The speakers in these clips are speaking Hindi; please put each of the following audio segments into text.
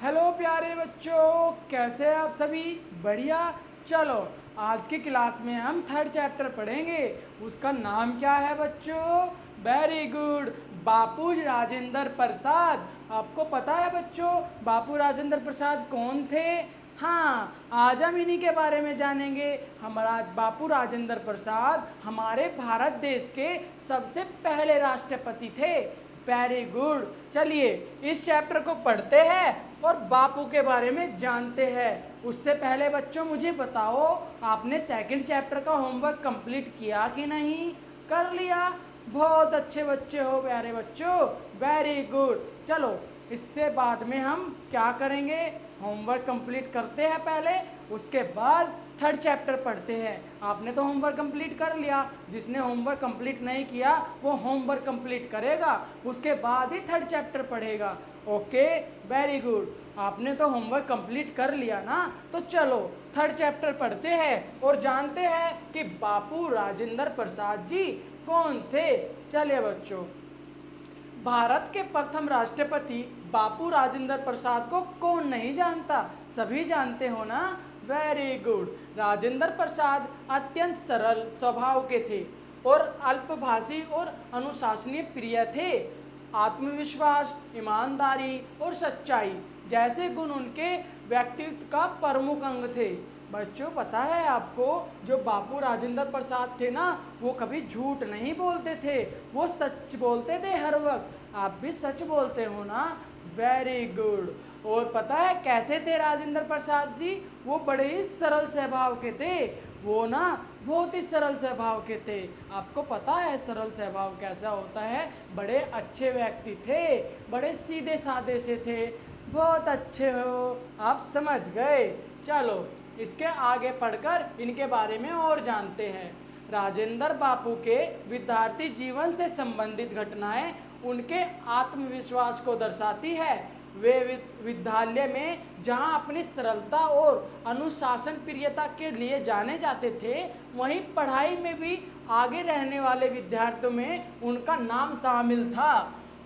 हेलो प्यारे बच्चों, कैसे हैं आप सभी? बढ़िया। चलो, आज की क्लास में हम थर्ड चैप्टर पढ़ेंगे। उसका नाम क्या है बच्चों? वेरी गुड, बापू राजेंद्र प्रसाद। आपको पता है बच्चों, बापू राजेंद्र प्रसाद कौन थे? हाँ, आज हम इन्हीं के बारे में जानेंगे। हमारा बापू राजेंद्र प्रसाद हमारे भारत देश के सबसे पहले राष्ट्रपति थे। Very good. चलिए, इस चैप्टर को पढ़ते हैं और बापू के बारे में जानते हैं। उससे पहले बच्चों मुझे बताओ, आपने सेकंड चैप्टर का होमवर्क कंप्लीट किया कि नहीं? कर लिया? बहुत अच्छे बच्चे हो प्यारे बच्चों, वेरी गुड। चलो, इससे बाद में हम क्या करेंगे? होमवर्क कंप्लीट करते हैं पहले, उसके बाद थर्ड चैप्टर पढ़ते हैं। आपने तो होमवर्क कंप्लीट कर लिया, जिसने होमवर्क कंप्लीट नहीं किया वो होमवर्क कंप्लीट करेगा, उसके बाद ही थर्ड चैप्टर पढ़ेगा। Okay, very good. आपने तो होमवर्क कंप्लीट कर लिया ना, तो चलो थर्ड चैप्टर पढ़ते हैं और जानते हैं कि बापू राजेंद्र प्रसाद जी कौन थे। चलिए बच्चों, भारत के प्रथम राष्ट्रपति बापू राजेंद्र प्रसाद को कौन नहीं जानता? सभी जानते हो ना? Very good. राजेंद्र प्रसाद अत्यंत सरल स्वभाव के थे और अल्पभाषी और अनुशासनीय प्रिय थे। आत्मविश्वास, ईमानदारी और सच्चाई जैसे गुण उनके व्यक्तित्व का प्रमुख अंग थे। बच्चों, पता है आपको, जो बापू राजेंद्र प्रसाद थे ना, वो कभी झूठ नहीं बोलते थे, वो सच बोलते थे हर वक्त। आप भी सच बोलते हो ना? Very good. और पता है कैसे थे राजेंद्र प्रसाद जी? वो बड़े ही सरल स्वभाव के थे। वो ना बहुत ही सरल स्वभाव के थे। आपको पता है सरल स्वभाव कैसा होता है? बड़े अच्छे व्यक्ति थे, बड़े सीधे साधे से थे। बहुत अच्छे हो, आप समझ गए। चलो, इसके आगे पढ़कर इनके बारे में और जानते हैं। राजेंद्र बापू के विद्यार्थी जीवन से संबंधित घटनाएं उनके आत्मविश्वास को दर्शाती है। वे विद्यालय में जहां अपनी सरलता और अनुशासन प्रियता के लिए जाने जाते थे, वहीं पढ़ाई में भी आगे रहने वाले विद्यार्थियों में उनका नाम शामिल था।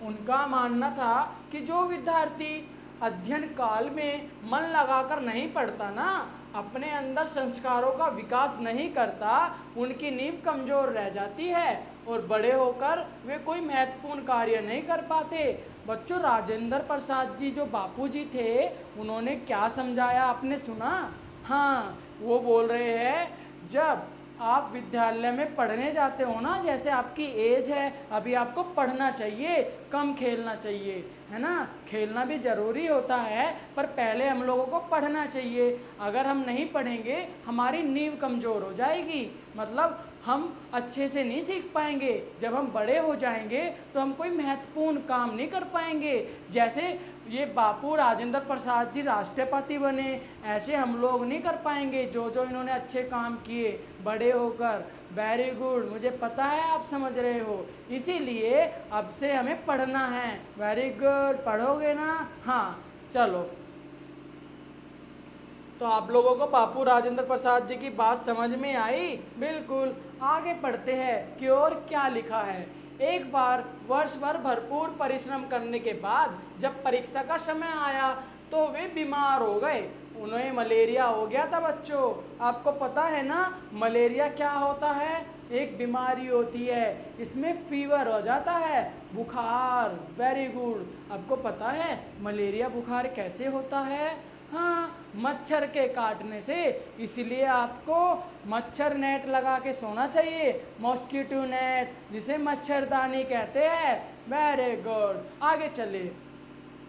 उनका मानना था कि जो विद्यार्थी अध्ययन काल में मन लगाकर नहीं पढ़ता ना, अपने अंदर संस्कारों का विकास नहीं करता, उनकी नींव कमजोर रह जाती है और बड़े होकर वे कोई महत्वपूर्ण कार्य नहीं कर पाते। बच्चों, राजेंद्र प्रसाद जी जो बापू जी थे, उन्होंने क्या समझाया आपने सुना? हाँ, वो बोल रहे हैं, जब आप विद्यालय में पढ़ने जाते हो ना, जैसे आपकी एज है, अभी आपको पढ़ना चाहिए, कम खेलना चाहिए, है ना? खेलना भी ज़रूरी होता है, पर पहले हम लोगों को पढ़ना चाहिए। अगर हम नहीं पढ़ेंगे, हमारी नींव कमज़ोर हो जाएगी, मतलब हम अच्छे से नहीं सीख पाएंगे। जब हम बड़े हो जाएंगे तो हम कोई महत्वपूर्ण काम नहीं कर पाएंगे। जैसे ये बापू राजेंद्र प्रसाद जी राष्ट्रपति बने, ऐसे हम लोग नहीं कर पाएंगे जो जो इन्होंने अच्छे काम किए बड़े होकर। वेरी गुड, मुझे पता है आप समझ रहे हो, इसीलिए अब से हमें पढ़ना है। वेरी गुड, पढ़ोगे ना? हाँ, चलो, तो आप लोगों को बापू राजेंद्र प्रसाद जी की बात समझ में आई? बिल्कुल। आगे पढ़ते हैं कि और क्या लिखा है। एक बार वर्ष भर भरपूर परिश्रम करने के बाद जब परीक्षा का समय आया तो वे बीमार हो गए। उन्हें मलेरिया हो गया था बच्चों। आपको पता है ना मलेरिया क्या होता है? एक बीमारी होती है, इसमें फीवर हो जाता है, बुखार। Very good. आपको पता है मलेरिया बुखार कैसे होता है? हाँ, मच्छर के काटने से। इसलिए आपको मच्छर नेट लगा के सोना चाहिए, मॉस्किटो नेट, जिसे मच्छरदानी कहते हैं। Very good. आगे चले।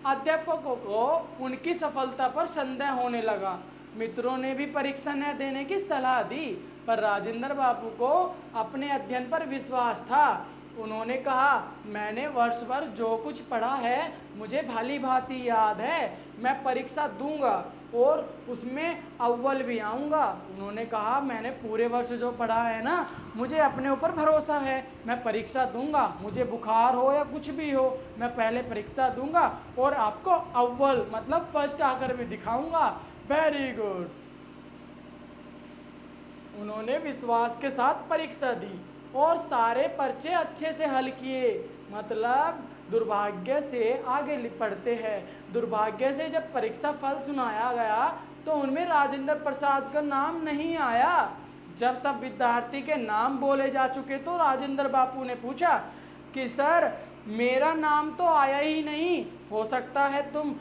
अध्यापकों को उनकी सफलता पर संदेह होने लगा। मित्रों ने भी परीक्षा न देने की सलाह दी, पर राजेंद्र बाबू को अपने अध्ययन पर विश्वास था। उन्होंने कहा, मैंने वर्ष भर जो कुछ पढ़ा है मुझे भली भांति याद है। मैं परीक्षा दूंगा और उसमें अव्वल भी आऊँगा। उन्होंने कहा, मैंने पूरे वर्ष जो पढ़ा है ना, मुझे अपने ऊपर भरोसा है, मैं परीक्षा दूंगा, मुझे बुखार हो या कुछ भी हो, मैं पहले परीक्षा दूंगा और आपको अव्वल मतलब फर्स्ट आकर भी दिखाऊंगा। Very good. उन्होंने विश्वास के साथ परीक्षा दी और सारे पर्चे अच्छे से हल किए। मतलब दुर्भाग्य से आगे पढ़ते हैं। दुर्भाग्य से जब परीक्षा फल सुनाया गया तो उनमें राजेंद्र प्रसाद का नाम नहीं आया। जब सब विद्यार्थी के नाम बोले जा चुके तो राजेंद्र बापू ने पूछा कि सर मेरा नाम तो आया ही नहीं, हो सकता है तुम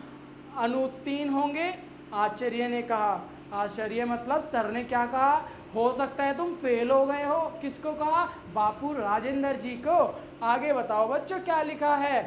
अनुत्तीर्ण होंगे। आचार्य ने कहा, आचार्य मतलब सर ने क्या कहा, हो सकता है तुम फेल हो गए हो। किसको कहा? बापू राजेंद्र जी को। आगे बताओ बच्चों क्या लिखा है।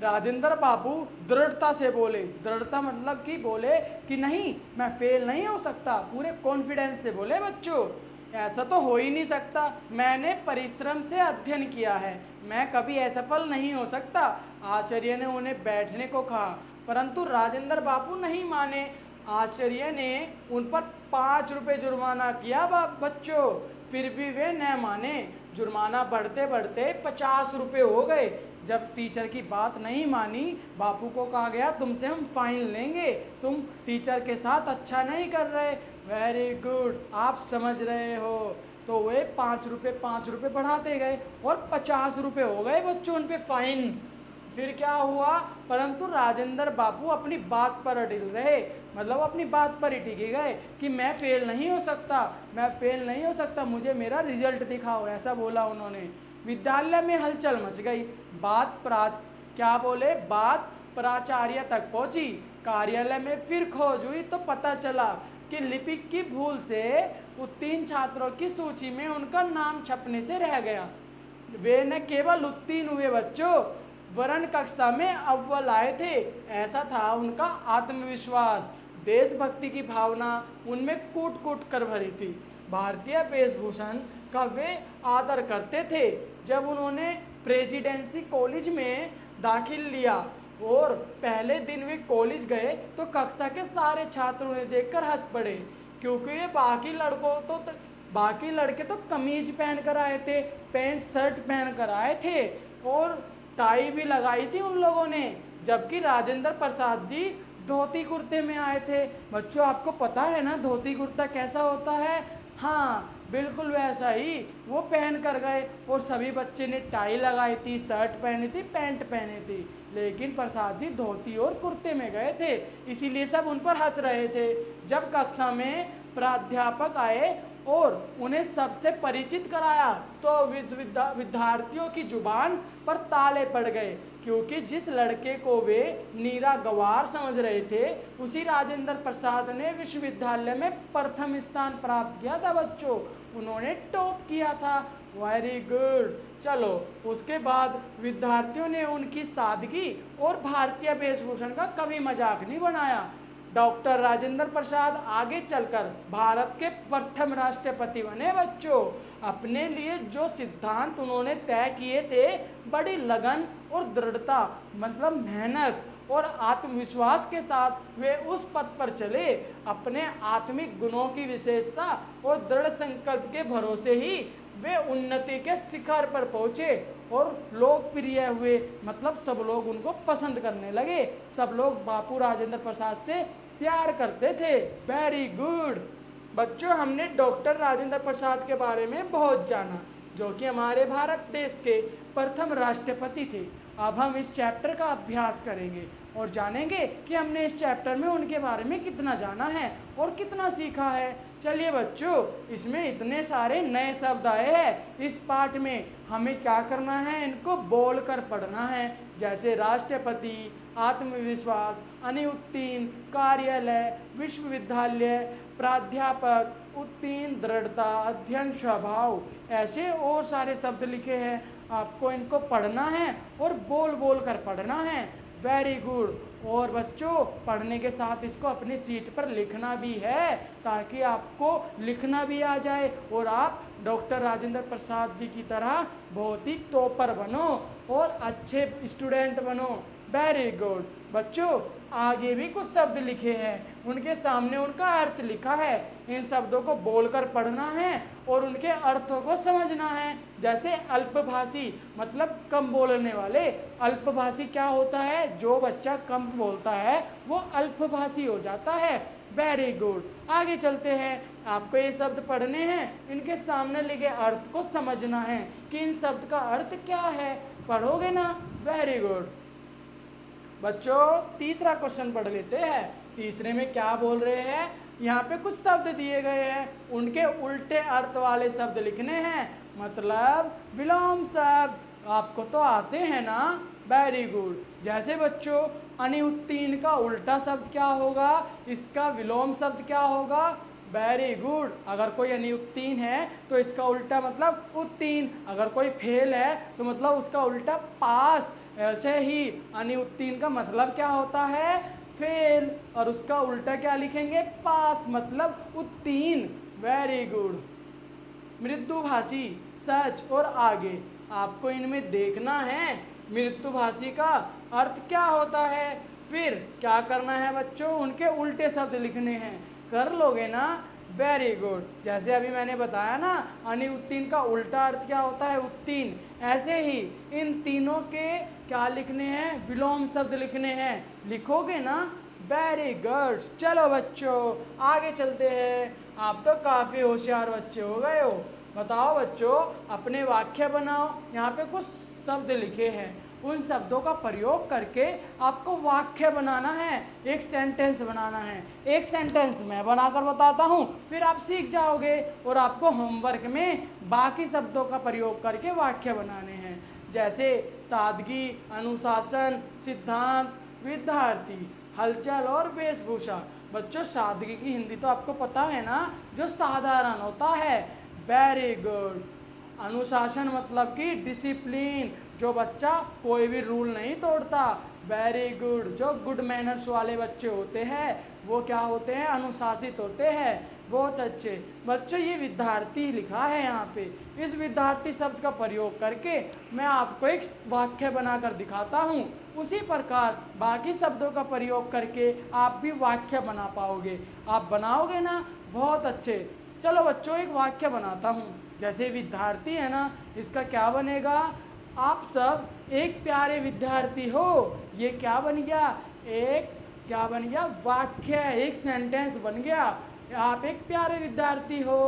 राजेंद्र बाबू दृढ़ता से बोले, दृढ़ता मतलब कि बोले कि नहीं मैं फेल नहीं हो सकता, पूरे कॉन्फिडेंस से बोले बच्चों ऐसा तो हो ही नहीं सकता, मैंने परिश्रम से अध्ययन किया है, मैं कभी असफल नहीं हो सकता। आचार्य ने उन्हें बैठने को कहा परंतु राजेंद्र बाबू नहीं माने। आचार्य ने उन पर 5 रुपये जुर्माना किया बच्चों, फिर भी वे न माने। जुर्माना बढ़ते बढ़ते 50 रुपये हो गए। जब टीचर की बात नहीं मानी, बापू को कहा गया तुमसे हम फाइन लेंगे, तुम टीचर के साथ अच्छा नहीं कर रहे। वेरी गुड, आप समझ रहे हो। तो वे 5 रुपये बढ़ाते गए और 50 रुपये हो गए बच्चों उन पे फाइन। फिर क्या हुआ, परंतु राजेंद्र बापू अपनी बात पर अडिल रहे, मतलब अपनी बात पर ही टिके गए कि मैं फेल नहीं हो सकता, मैं फेल नहीं हो सकता, मुझे मेरा रिजल्ट दिखाओ, ऐसा बोला उन्होंने। विद्यालय में हलचल मच गई। क्या बोले, बात प्राचार्य तक पहुंची। कार्यालय में फिर खोज हुई तो पता चला कि लिपिक की भूल से उत्तीर्ण छात्रों की सूची में उनका नाम छपने से रह गया। वे न केवल उत्तीर्ण हुए बच्चों, वरन कक्षा में अव्वल आए थे। ऐसा था उनका आत्मविश्वास, देशभक्ति की भावना उनमें कूट कूट कर भरी थी। भारतीय वेशभूषण का वे आदर करते थे। जब उन्होंने प्रेसिडेंसी कॉलेज में दाखिल लिया और पहले दिन वे कॉलेज गए तो कक्षा के सारे छात्र उन्हें देखकर हंस पड़े, क्योंकि ये बाकी लड़के तो कमीज पहन कर आए थे, पैंट शर्ट पहन कर आए थे और टाई भी लगाई थी उन लोगों ने, जबकि राजेंद्र प्रसाद जी धोती कुर्ते में आए थे। बच्चों आपको पता है ना धोती कुर्ता कैसा होता है? हाँ बिल्कुल वैसा ही वो पहन कर गए और सभी बच्चे ने टाई लगाई थी, शर्ट पहनी थी, पैंट पहनी थी, लेकिन प्रसाद जी धोती और कुर्ते में गए थे, इसीलिए सब उन पर हंस रहे थे। जब कक्षा में प्राध्यापक आए और उन्हें सबसे परिचित कराया तो विद्यार्थियों की जुबान पर ताले पड़ गए, क्योंकि जिस लड़के को वे नीरा गवार समझ रहे थे उसी राजेंद्र प्रसाद ने विश्वविद्यालय में प्रथम स्थान प्राप्त किया था बच्चों, उन्होंने टॉप किया था। Very good. चलो उसके बाद विद्यार्थियों ने उनकी सादगी और भारतीय वेशभूषण का कभी मजाक नहीं बनाया। डॉक्टर राजेंद्र प्रसाद आगे चलकर भारत के प्रथम राष्ट्रपति बने बच्चों। अपने लिए जो सिद्धांत उन्होंने तय किए थे, बड़ी लगन और दृढ़ता मतलब मेहनत और आत्मविश्वास के साथ वे उस पथ पर चले। अपने आत्मिक गुणों की विशेषता और दृढ़ संकल्प के भरोसे ही वे उन्नति के शिखर पर पहुँचे और लोकप्रिय हुए, मतलब सब लोग उनको पसंद करने लगे, सब लोग बापू राजेंद्र प्रसाद से प्यार करते थे। वेरी गुड बच्चों, हमने डॉक्टर राजेंद्र प्रसाद के बारे में बहुत जाना, जो कि हमारे भारत देश के प्रथम राष्ट्रपति थे। अब हम इस चैप्टर का अभ्यास करेंगे और जानेंगे कि हमने इस चैप्टर में उनके बारे में कितना जाना है और कितना सीखा है। चलिए बच्चों, इसमें इतने सारे नए शब्द आए हैं, इस पाठ में हमें क्या करना है, इनको बोल कर पढ़ना है, जैसे राष्ट्रपति, आत्मविश्वास, अनुत्तीर्ण, कार्यालय, विश्वविद्यालय, प्राध्यापक, उत्तीर्ण, दृढ़ता, अध्ययन स्वभाव, ऐसे और सारे शब्द लिखे हैं। आपको इनको पढ़ना है और बोल बोल कर पढ़ना है। Very good. और बच्चों पढ़ने के साथ इसको अपनी सीट पर लिखना भी है, ताकि आपको लिखना भी आ जाए और आप डॉक्टर राजेंद्र प्रसाद जी की तरह बहुत ही टॉपर बनो और अच्छे स्टूडेंट बनो। Very good. बच्चों आगे भी कुछ शब्द लिखे हैं, उनके सामने उनका अर्थ लिखा है। इन शब्दों को बोलकर पढ़ना है और उनके अर्थों को समझना है। जैसे अल्पभाषी मतलब कम बोलने वाले। अल्पभाषी क्या होता है? जो बच्चा कम बोलता है वो अल्पभाषी हो जाता है। Very good. आगे चलते हैं। आपको ये शब्द पढ़ने हैं, इनके सामने लिखे अर्थ को समझना है कि इन शब्द का अर्थ क्या है। पढ़ोगे ना? Very good. बच्चों तीसरा क्वेश्चन पढ़ लेते हैं। तीसरे में क्या बोल रहे हैं? यहाँ पे कुछ शब्द दिए गए हैं, उनके उल्टे अर्थ वाले शब्द लिखने हैं, मतलब विलोम शब्द। आपको तो आते हैं ना? Very good. जैसे बच्चों अनिउत्तीर्ण का उल्टा शब्द क्या होगा? इसका विलोम शब्द क्या होगा? Very good. अगर कोई अनिउत्तीर्ण है तो इसका उल्टा मतलब उत्तीर्ण। अगर कोई फेल है तो मतलब उसका उल्टा पास। ऐसे ही अनिउत्तीर्ण का मतलब क्या होता है? फेल। और उसका उल्टा क्या लिखेंगे? पास मतलब उत्तीर्ण। Very good. मृदुभाषी, सच और आगे। आपको इनमें देखना है मृदुभाषी का अर्थ क्या होता है। फिर क्या करना है बच्चों? उनके उल्टे शब्द लिखने हैं। कर लोगे ना? Very good. जैसे अभी मैंने बताया ना, अनिउत्तीर्ण का उल्टा अर्थ क्या होता है? उत्तीर्ण। ऐसे ही इन तीनों के क्या लिखने हैं? विलोम शब्द लिखने हैं। लिखोगे ना? Very good. चलो बच्चों आगे चलते हैं। आप तो काफ़ी होशियार बच्चे हो गए हो। बताओ बच्चों, अपने वाक्य बनाओ। यहाँ पे कुछ शब्द लिखे हैं, उन शब्दों का प्रयोग करके आपको वाक्य बनाना है, एक सेंटेंस बनाना है। एक सेंटेंस मैं बनाकर बताता हूँ, फिर आप सीख जाओगे और आपको होमवर्क में बाकी शब्दों का प्रयोग करके वाक्य बनाने हैं। जैसे सादगी, अनुशासन, सिद्धांत, विद्यार्थी, हलचल और वेशभूषा। बच्चों सादगी की हिंदी तो आपको पता है ना? जो साधारण होता है। Very good. अनुशासन मतलब कि डिसिप्लिन, जो बच्चा कोई भी रूल नहीं तोड़ता। Very good. जो गुड मैनर्स वाले बच्चे होते हैं वो क्या होते हैं? अनुशासित होते हैं। बहुत अच्छे बच्चों। ये विद्यार्थी लिखा है यहाँ पे। इस विद्यार्थी शब्द का प्रयोग करके मैं आपको एक वाक्य बनाकर दिखाता हूँ। उसी प्रकार बाकी शब्दों का प्रयोग करके आप भी वाक्य बना पाओगे। आप बनाओगे ना? बहुत अच्छे। चलो बच्चों एक वाक्य बनाता हूँ। जैसे विद्यार्थी है ना, इसका क्या बनेगा? आप सब एक प्यारे विद्यार्थी हो। ये क्या बन गया? एक क्या बन गया? वाक्य, एक सेंटेंस बन गया। आप एक प्यारे विद्यार्थी हो।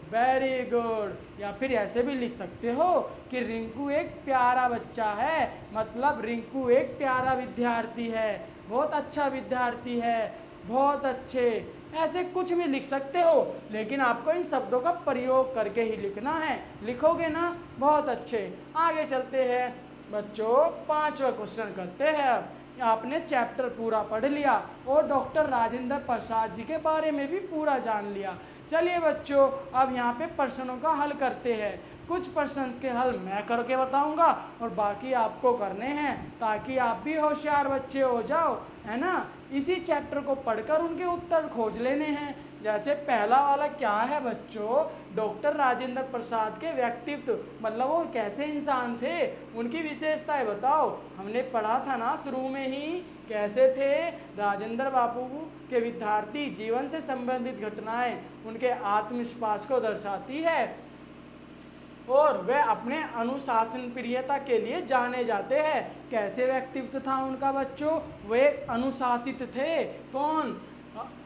Very good. या फिर ऐसे भी लिख सकते हो कि रिंकू एक प्यारा बच्चा है, मतलब रिंकू एक प्यारा विद्यार्थी है, बहुत अच्छा विद्यार्थी है। बहुत अच्छे। ऐसे कुछ भी लिख सकते हो, लेकिन आपको इन शब्दों का प्रयोग करके ही लिखना है। लिखोगे ना? बहुत अच्छे। आगे चलते हैं बच्चों, पांचवा क्वेश्चन करते हैं। अब आपने चैप्टर पूरा पढ़ लिया और डॉक्टर राजेंद्र प्रसाद जी के बारे में भी पूरा जान लिया। चलिए बच्चों अब यहाँ पे प्रश्नों का हल करते हैं। कुछ प्रश्न के हल मैं करके बताऊंगा और बाकी आपको करने हैं, ताकि आप भी होशियार बच्चे हो जाओ, है ना? इसी चैप्टर को पढ़कर उनके उत्तर खोज लेने हैं। जैसे पहला वाला क्या है बच्चों? डॉक्टर राजेंद्र प्रसाद के व्यक्तित्व, मतलब वो कैसे इंसान थे, उनकी विशेषताएं बताओ। हमने पढ़ा था ना शुरू में ही, कैसे थे राजेंद्र बापू के विद्यार्थी जीवन से संबंधित घटनाएं उनके आत्मविश्वास को दर्शाती है और वे अपने अनुशासन प्रियता के लिए जाने जाते हैं। कैसे व्यक्तित्व था उनका बच्चों? वे अनुशासित थे। कौन?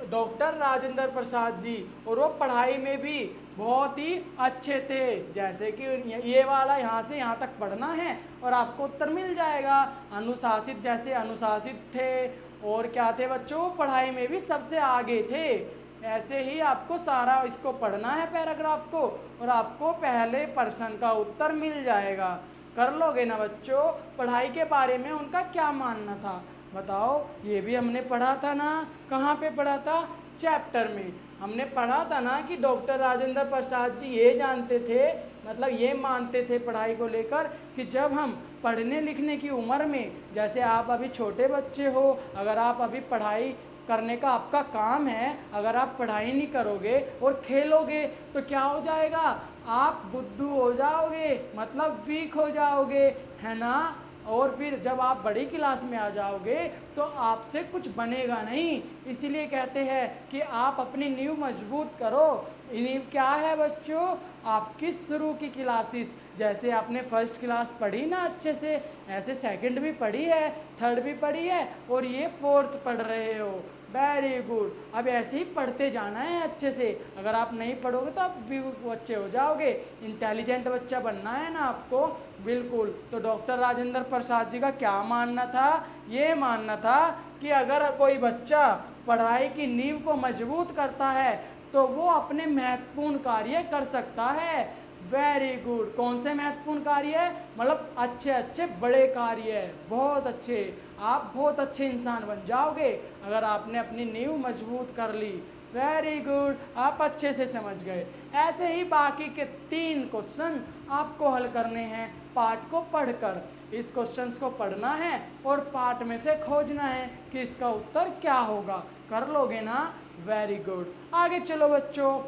डॉक्टर राजेंद्र प्रसाद जी। और वो पढ़ाई में भी बहुत ही अच्छे थे। जैसे कि ये वाला यहाँ से यहाँ तक पढ़ना है और आपको उत्तर मिल जाएगा। अनुशासित, जैसे अनुशासित थे। और क्या थे बच्चों? पढ़ाई में भी सबसे आगे थे। ऐसे ही आपको सारा इसको पढ़ना है पैराग्राफ को और आपको पहले प्रश्न का उत्तर मिल जाएगा। कर लोगे ना बच्चों? पढ़ाई के बारे में उनका क्या मानना था बताओ? ये भी हमने पढ़ा था ना। कहाँ पे पढ़ा था? चैप्टर में। हमने पढ़ा था ना कि डॉक्टर राजेंद्र प्रसाद जी ये जानते थे, मतलब ये मानते थे पढ़ाई को लेकर कि जब हम पढ़ने लिखने की उम्र में, जैसे आप अभी छोटे बच्चे हो, अगर आप अभी पढ़ाई करने का आपका काम है, अगर आप पढ़ाई नहीं करोगे और खेलोगे तो क्या हो जाएगा? आप बुद्धू हो जाओगे, मतलब वीक हो जाओगे, है ना? और फिर जब आप बड़ी क्लास में आ जाओगे तो आपसे कुछ बनेगा नहीं। इसीलिए कहते हैं कि आप अपनी नींव मजबूत करो। नींव क्या है बच्चों? आपकी शुरू की क्लासेस, जैसे आपने फर्स्ट क्लास पढ़ी ना अच्छे से, ऐसे सेकंड भी पढ़ी है, थर्ड भी पढ़ी है और ये फोर्थ पढ़ रहे हो। Very good. अब ऐसे ही पढ़ते जाना है अच्छे से। अगर आप नहीं पढ़ोगे तो आप भी बच्चे हो जाओगे, इंटेलिजेंट बच्चा बनना है ना आपको। बिल्कुल। तो डॉक्टर राजेंद्र प्रसाद जी का क्या मानना था? ये मानना था कि अगर कोई बच्चा पढ़ाई की नींव को मजबूत करता है तो वो अपने महत्वपूर्ण कार्य कर सकता है। Very good. कौन से महत्वपूर्ण कार्य? मतलब अच्छे अच्छे बड़े कार्य, बहुत अच्छे। आप बहुत अच्छे इंसान बन जाओगे अगर आपने अपनी नींव मजबूत कर ली। Very good. आप अच्छे से समझ गए। ऐसे ही बाकी के 3 क्वेश्चन आपको हल करने हैं पाठ को पढ़कर। इस क्वेश्चन को पढ़ना है और पाठ में से खोजना है कि इसका उत्तर क्या होगा। कर लोगे ना? Very good. आगे चलो बच्चों।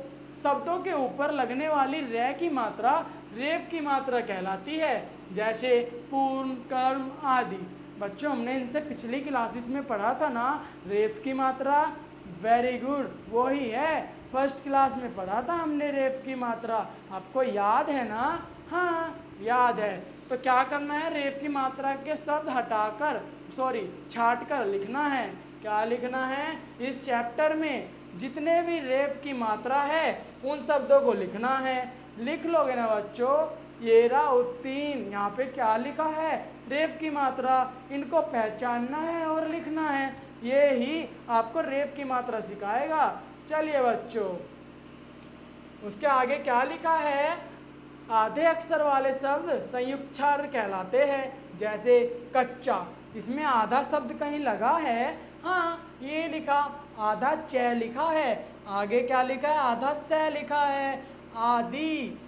शब्दों के ऊपर लगने वाली रे की मात्रा रेफ की मात्रा कहलाती है, जैसे पूर्ण, कर्म आदि। बच्चों हमने इनसे पिछली क्लासेस में पढ़ा था ना रेफ की मात्रा। वेरी गुड, वही है। फर्स्ट क्लास में पढ़ा था हमने रेफ की मात्रा। आपको याद है ना? हाँ याद है। तो क्या करना है? रेफ की मात्रा के शब्द हटाकर, छाट कर लिखना है। क्या लिखना है? इस चैप्टर में जितने भी रेफ की मात्रा है उन शब्दों को लिखना है। लिख लोगे ना बच्चों? ये रहा उत्तीन। यहाँ पे क्या लिखा है? रेफ की मात्रा। इनको पहचानना है और लिखना है। ये ही आपको रेफ की मात्रा सिखाएगा। चलिए बच्चों, उसके आगे क्या लिखा है? आधे अक्षर वाले शब्द संयुक्ताक्षर कहलाते हैं, जैसे कच्चा। इसमें आधा शब्द कहीं लगा है? हाँ, ये लिखा, आधा च लिखा है। आगे क्या लिखा है? आधा स लिखा है। आदि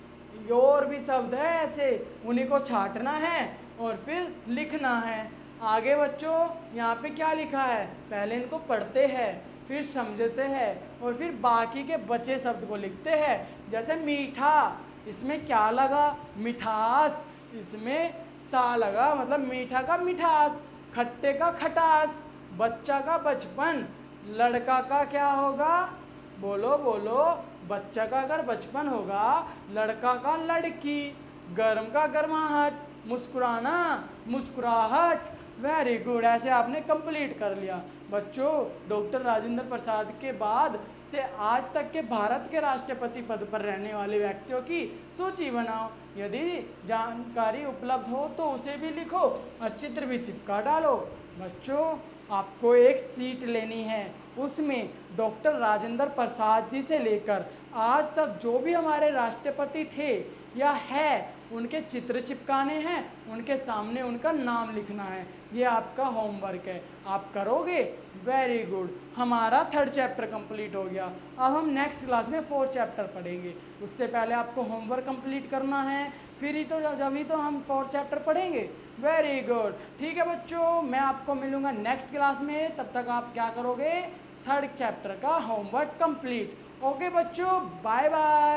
और भी शब्द है ऐसे, उन्हीं को छाटना है और फिर लिखना है। आगे बच्चों यहाँ पे क्या लिखा है? पहले इनको पढ़ते हैं, फिर समझते हैं और फिर बाकी के बचे शब्द को लिखते हैं। जैसे मीठा, इसमें क्या लगा? मिठास। इसमें सा लगा, मतलब मीठा का मिठास। खट्टे का खटास। बच्चा का बचपन। लड़का का क्या होगा? बोलो बोलो। बच्चा का अगर बचपन होगा, लड़का का लड़की। गर्म का गर्माहट। मुस्कुराना, मुस्कुराहट। Very good. ऐसे आपने कंप्लीट कर लिया। बच्चों डॉक्टर राजेंद्र प्रसाद के बाद से आज तक के भारत के राष्ट्रपति पद पर रहने वाले व्यक्तियों की सूची बनाओ। यदि जानकारी उपलब्ध हो तो उसे भी लिखो और चित्र भी चिपका डालो। बच्चों आपको एक सीट लेनी है, उसमें डॉक्टर राजेंद्र प्रसाद जी से लेकर आज तक जो भी हमारे राष्ट्रपति थे या है उनके चित्र चिपकाने हैं, उनके सामने उनका नाम लिखना है। ये आपका होमवर्क है, आप करोगे? Very good. हमारा 3rd चैप्टर कंप्लीट हो गया। अब हम नेक्स्ट क्लास में 4th चैप्टर पढ़ेंगे। उससे पहले आपको होमवर्क कंप्लीट करना है, फिर ही तो जब तो हम 4th चैप्टर पढ़ेंगे। Very good. ठीक है बच्चों, मैं आपको मिलूंगा नेक्स्ट क्लास में। तब तक आप क्या करोगे? 3rd चैप्टर का होमवर्क कंप्लीट। ओके बच्चों, बाय बाय।